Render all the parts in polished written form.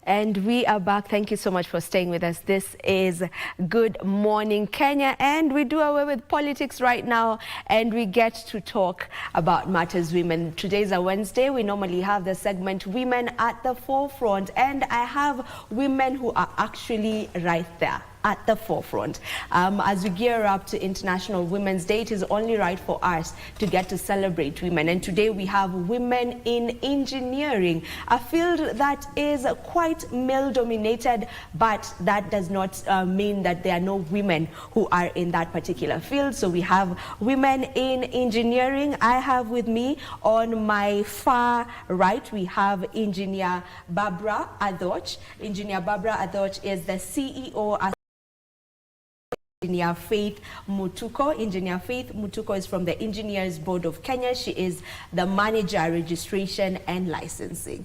And we are back. Thank you so much for staying with us. This is Good Morning Kenya, and we do away with politics right now, and we get to talk about matters women. Today's a Wednesday. We normally have the segment Women at the Forefront, and I have women who are actually right there at the forefront. As we gear up to International Women's Day, it is only right for us to get to celebrate women. And today we have women in engineering, a field that is quite male-dominated, but that does not mean that there are no women who are in that particular field. So we have women in engineering. I have with me on my far right, we have Engineer Barbara Adoch. Engineer Barbara Adoch is the CEO. Engineer Faith Mutuko. Engineer Faith Mutuko is from the Engineers Board of Kenya. She is the Manager, Registration and Licensing.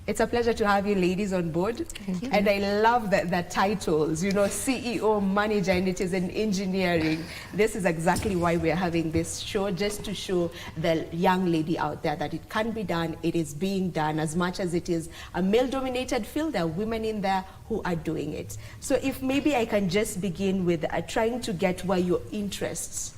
It's a pleasure to have you ladies on board. Thank you. And I love the titles, you know, CEO, manager, and it is in engineering. This is exactly why we're having this show, just to show the young lady out there that it can be done, it is being done. As much as it is a male-dominated field, there are women in there who are doing it. So if maybe I can just begin with trying to get where your interests,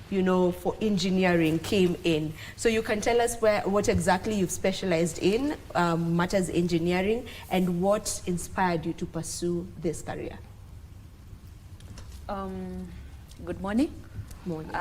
you know, for engineering came in. So you can tell us what exactly you've specialized in, matters engineering, and what inspired you to pursue this career. Good morning. Morning.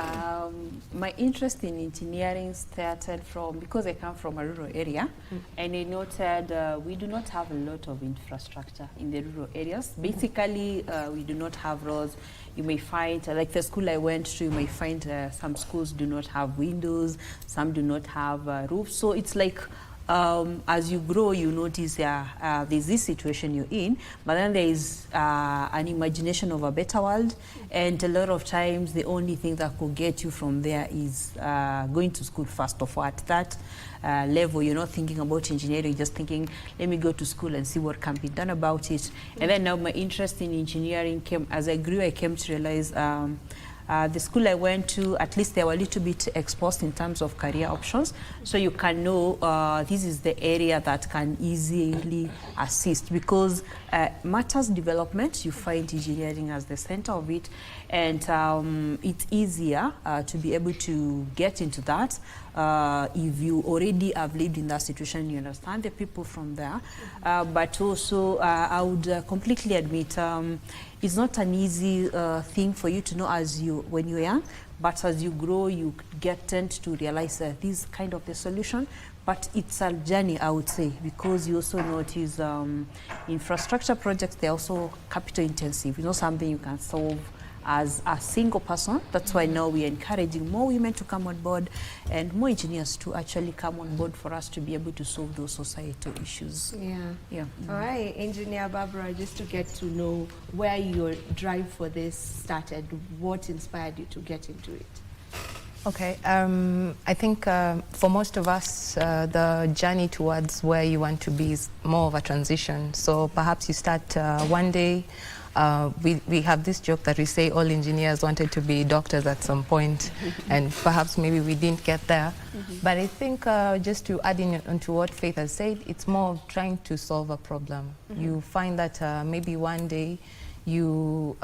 My interest in engineering started because I come from a rural area, and I noted we do not have a lot of infrastructure in the rural areas. Basically, we do not have roads. You may find, like the school I went to, you may find some schools do not have windows, some do not have roofs. So it's like, as you grow, you notice there's this situation you're in, but then there is an imagination of a better world, and a lot of times the only thing that could get you from there is going to school first of all. At that level, you're not thinking about engineering, you're just thinking, let me go to school and see what can be done about it. And then now my interest in engineering came, as I grew, I came to realize the school I went to, at least they were a little bit exposed in terms of career options. So you can know this is the area that can easily assist, because matters development, you find engineering as the center of it. And it's easier to be able to get into that if you already have lived in that situation, you understand the people from there. But also, I would completely admit, it's not an easy thing for you to know when you're young, but as you grow, you tend to realize that this is kind of the solution. But it's a journey, I would say, because you also notice infrastructure projects, they're also capital intensive. It's not something you can solve as a single person. That's why now we're encouraging more women to come on board and more engineers to actually come on board for us to be able to solve those societal issues. Yeah. All right, Engineer Barbara, just to get to know where your drive for this started, what inspired you to get into it? Okay, I think for most of us, the journey towards where you want to be is more of a transition. So perhaps you start one day. We have this joke that we say all engineers wanted to be doctors at some point, and perhaps maybe we didn't get there. But I think just to add in onto what Faith has said, it's more of trying to solve a problem. You find that maybe one day you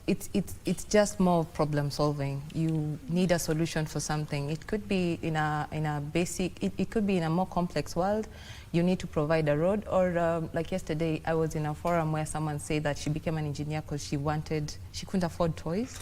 it's just more problem solving. You need a solution for something. It could be in a basic, it could be in a more complex world. You need to provide a road, or like yesterday I was in a forum where someone said that she became an engineer because she couldn't afford toys.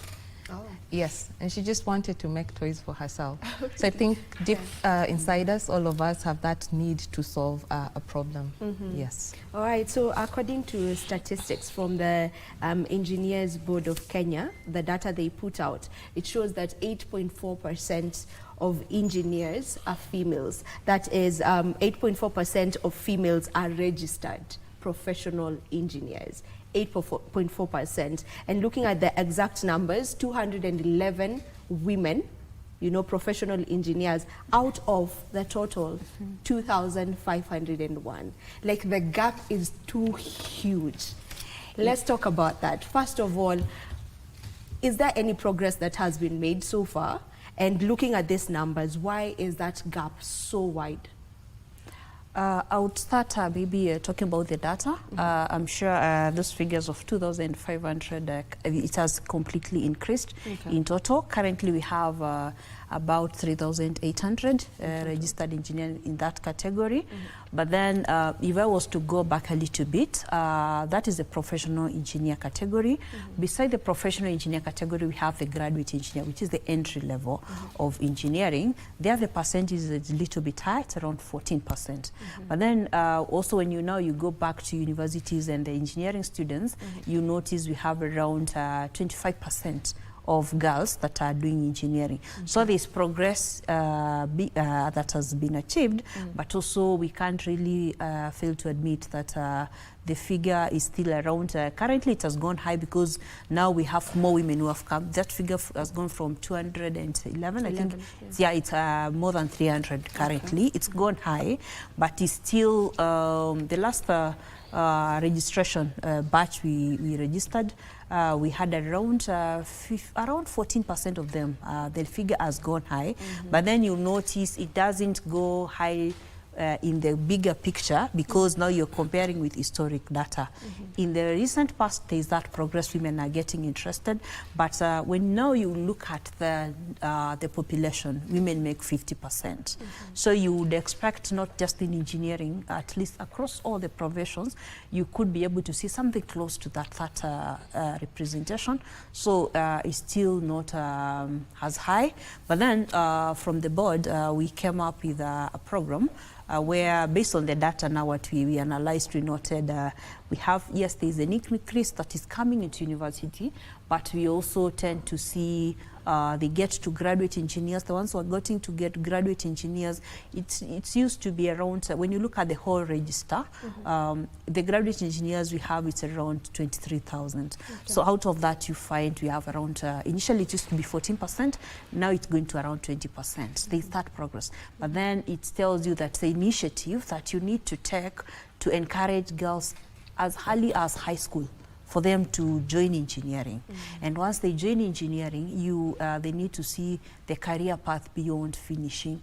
Oh. Yes, and she just wanted to make toys for herself. So I think deep inside us, all of us have that need to solve a problem. Yes. All right, so according to statistics from the Engineers Board of Kenya, the data they put out, it shows that 8.4% of engineers are females. That is 8.4% of females are registered professional engineers. 8.4%. And looking at the exact numbers, 211 women, you know, professional engineers out of the total 2,501. Like, the gap is too huge. Let's talk about that. First of all, is there any progress that has been made so far? And looking at these numbers, why is that gap so wide? I would start maybe talking about the data. I'm sure those figures of 2,500, it has completely increased in total. Currently, we have about 3,800 registered engineers in that category. But then if I was to go back a little bit, that is the professional engineer category. Beside the professional engineer category, we have the graduate engineer, which is the entry level of engineering. There the percentage is a little bit high, it's around 14%. But then also when you go back to universities and the engineering students, you notice we have around 25% of girls that are doing engineering. So there's progress that has been achieved, but also we can't really fail to admit that the figure is still around. Currently it has gone high because now we have more women who have come. That figure has gone from 211, I think. Yeah, it's more than 300 currently. It's gone high, but it's still the last registration batch we registered, we had around 14% of them. The figure has gone high, but then you'll notice it doesn't go high in the bigger picture because now you're comparing with historic data. In the recent past, there's that progress, women are getting interested, but when now you look at the population, women make 50%. So you would expect not just in engineering, at least across all the professions, you could be able to see something close to that representation. So it's still not as high, but then from the board, we came up with a program where based on the data now what we analyzed, we noted we have, yes, there's an increase that is coming into university, but we also tend to see they get to graduate engineers. The ones who are getting to get graduate engineers, it's used to be around, when you look at the whole register, the graduate engineers we have, it's around 23,000. So out of that you find we have around, initially it used to be 14%, now it's going to around 20%. They start progress. But then it tells you that the initiative that you need to take to encourage girls as early as high school for them to join engineering. And once they join engineering, they need to see the career path beyond finishing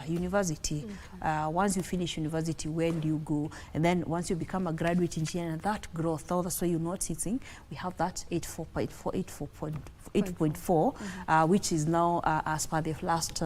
university. Once you finish university, where do you go? And then once you become a graduate engineer, and that growth, that's why you're noticing we have that 8.4, which is now, as per the last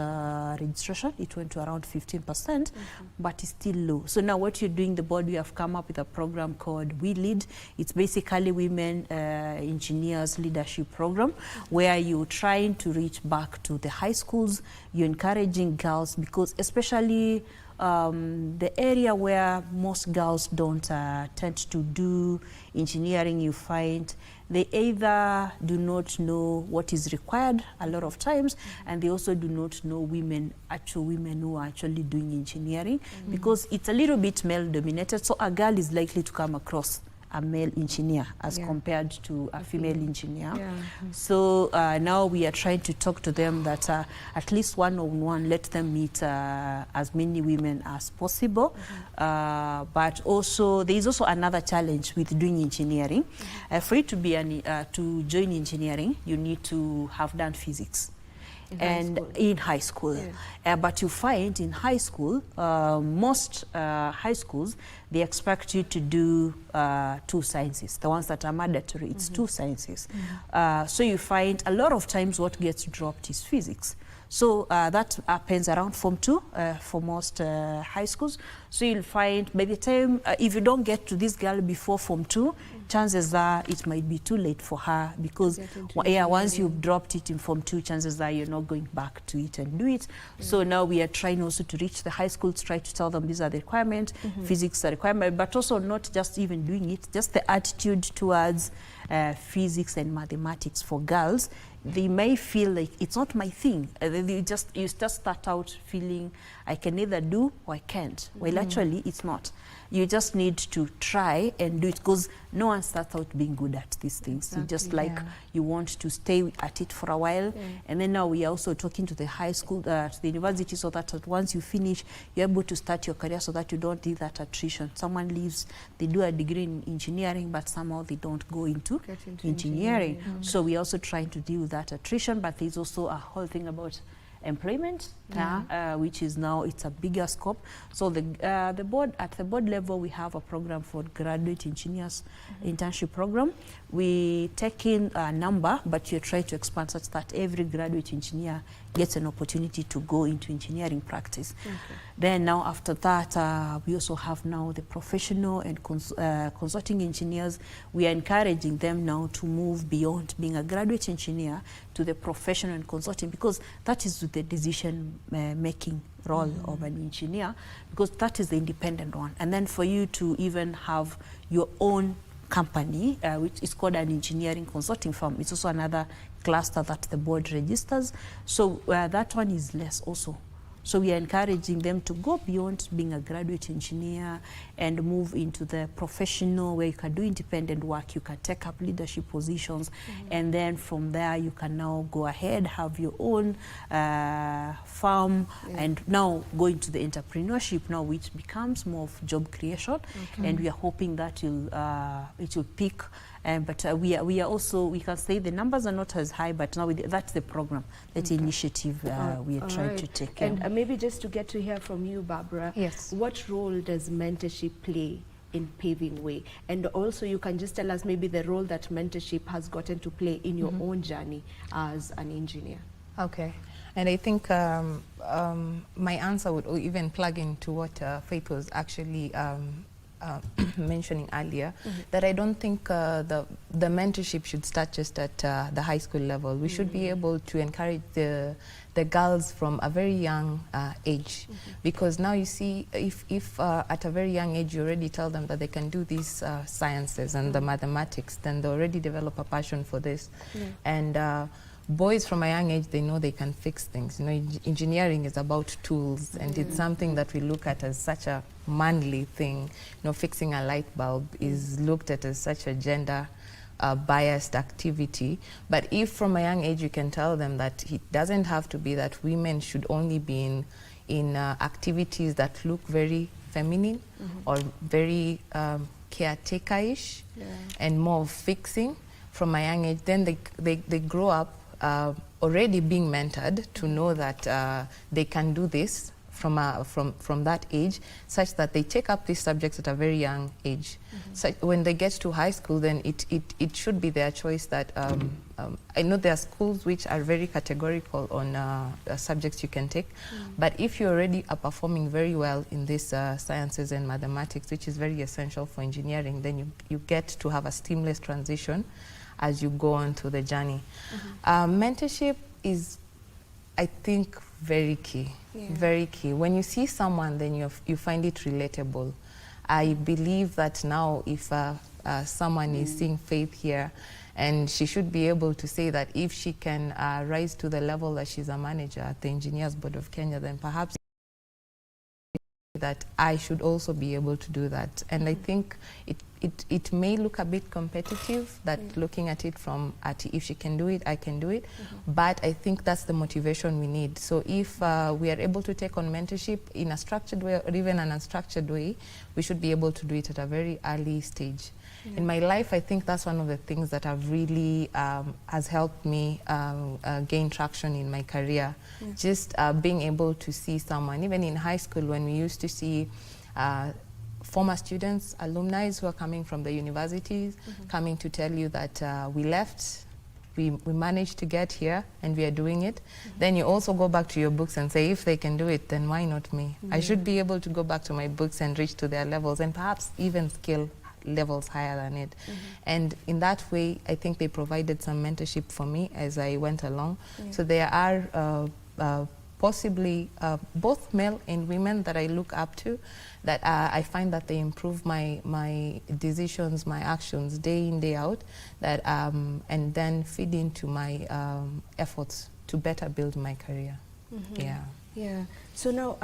registration, it went to around 15%, but it's still low. So now what you're doing, the board, we have come up with a program called We Lead. It's basically Women Engineers Leadership Program, where you're trying to reach back to the high schools, you're encouraging girls, because especially the area where most girls don't tend to do engineering, you find they either do not know what is required a lot of times, and they also do not know actual women who are actually doing engineering, because it's a little bit male dominated. So a girl is likely to come across a male engineer as compared to a female engineer. So now we are trying to talk to them that at least one-on-one, let them meet as many women as possible. But also, there is also another challenge with doing engineering. For you to be to join engineering, you need to have done physics. In high school. But you find in high school, most high schools, they expect you to do 2 sciences. The ones that are mandatory, it's 2 sciences. So you find a lot of times what gets dropped is physics. So that happens around Form 2 for most high schools. So you'll find by the time, if you don't get to this girl before Form 2, chances are it might be too late for her, because once you've dropped it in Form 2, chances are you're not going back to it and do it. So now we are trying also to reach the high schools, try to tell them these are the requirements, physics are requirement, but also not just even doing it, just the attitude towards physics and mathematics for girls. They may feel like it's not my thing. You just start out feeling I can either do or I can't. Well, actually, it's not. You just need to try and do it, because no one starts out being good at these things. You just you want to stay at it for a while. And then now we are also talking to the high school, to the university, so that once you finish, you're able to start your career so that you don't do that attrition. Someone leaves, they do a degree in engineering, but somehow they don't go into engineering. So we're also trying to deal with that attrition, but there's also a whole thing about employment, which is now, it's a bigger scope. So the board, at the board level, we have a program for graduate engineers, internship program. We take in a number, but you try to expand such that every graduate engineer gets an opportunity to go into engineering practice. Then now after that, we also have now the professional and consulting engineers. We are encouraging them now to move beyond being a graduate engineer to the professional and consulting, because that is the decision making role of an engineer, because that is the independent one. And then for you to even have your own company, which is called an engineering consulting firm, it's also another cluster that the board registers. So that one is less also. So we are encouraging them to go beyond being a graduate engineer and move into the professional, where you can do independent work, you can take up leadership positions, and then from there you can now go ahead, have your own farm, and now go into the entrepreneurship now, which becomes more of job creation. And we are hoping that it will peak. But we are also, we can say the numbers are not as high, but now that's the program, that initiative we are trying to take. And maybe just to get to hear from you, Barbara, what role does mentorship play in paving way? And also you can just tell us maybe the role that mentorship has gotten to play in your own journey as an engineer. Okay. And I think my answer would even plug into what Faith was actually mentioning earlier, that I don't think the mentorship should start just at the high school level. We should be able to encourage the girls from a very young age, because now you see, if at a very young age you already tell them that they can do these sciences and the mathematics, then they already develop a passion for this. And boys from a young age, they know they can fix things. You know, engineering is about tools, and it's something that we look at as such a manly thing. You know, fixing a light bulb is looked at as such a gender biased activity. But if from a young age you can tell them that it doesn't have to be that women should only be in activities that look very feminine or very caretaker-ish and more of fixing from a young age, then they grow up already being mentored to know that they can do this from that age, such that they take up these subjects at a very young age. So when they get to high school, then it should be their choice. That I know there are schools which are very categorical on subjects you can take, but if you already are performing very well in these sciences and mathematics, which is very essential for engineering, then you get to have a seamless transition as you go on to the journey. Mentorship is, I think, very key. Very key. When you see someone, then you find it relatable. I believe that now, if someone is seeing Faith here, and she should be able to say that if she can rise to the level that she's a manager at the Engineers Board of Kenya, then perhaps that I should also be able to do that. And I think it may look a bit competitive, that looking at it from if she can do it, I can do it. But I think that's the motivation we need. So if we are able to take on mentorship in a structured way or even an unstructured way, we should be able to do it at a very early stage. In my life, I think that's one of the things that have really has helped me gain traction in my career. Just being able to see someone, even in high school, when we used to see former students, alumni who are coming from the universities, coming to tell you that we left, we managed to get here and we are doing it. Then you also go back to your books and say, if they can do it, then why not me? I should be able to go back to my books and reach to their levels, and perhaps even skill levels higher than it. And in that way, I think they provided some mentorship for me as I went along. So there are possibly both male and women that I look up to, that I find that they improve my decisions, my actions day in, day out, that and then feed into my efforts to better build my career. So now,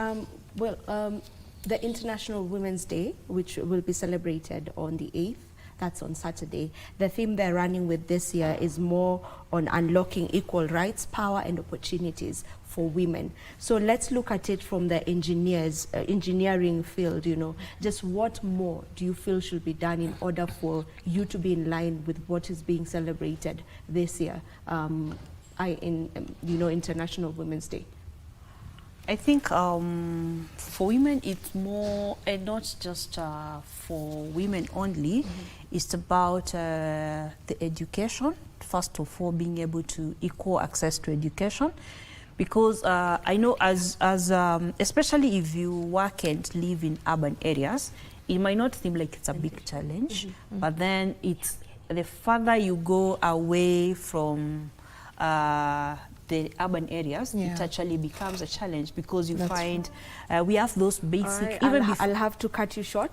the International Women's Day, which will be celebrated on the 8th, that's on Saturday. The theme they're running with this year is more on unlocking equal rights, power and opportunities for women. So let's look at it from the engineering field, you know. Just what more do you feel should be done in order for you to be in line with what is being celebrated this year, International Women's Day? I think for women it's more, and not just for women only, it's about the education. First of all, being able to equal access to education. Because I know especially if you work and live in urban areas, it might not seem like it's a big challenge, but then it's the further you go away from the urban areas, it actually becomes a challenge, because you find we have those basic. Right, I'll have to cut you short.